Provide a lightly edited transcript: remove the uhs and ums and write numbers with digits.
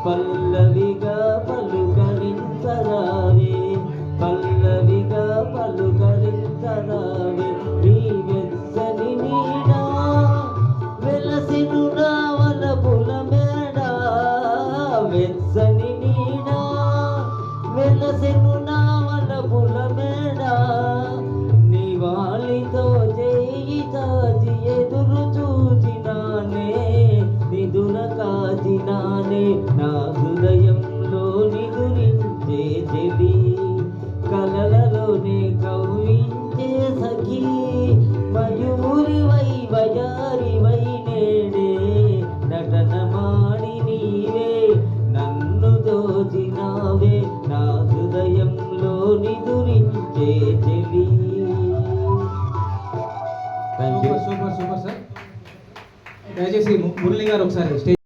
పల్లవిగా పలుకరించరావే, పల్లవిగా పలుకరించరావే. నీ వెచ్చని నీడా వెలసిను నా వలపుల మేడ, వెచ్చని నీడా వెలసిను నా వలపుల మేడ. నివాళితో చేయి చాచి ఎదురు చూచినానే, నిదుర కాచినానే, నా హృదయంలో నిదురించే చెలి, కలలలోనే కవ్వించే సఖీ. మయూరివై వయారివై నేడే నటనమాడి నీవే నన్ను దోచినావే, నా హృదయంలో నిదురించే చెలి. Super super super sir. దయచేసి మురళి గారు ఒకసారి స్టేజ్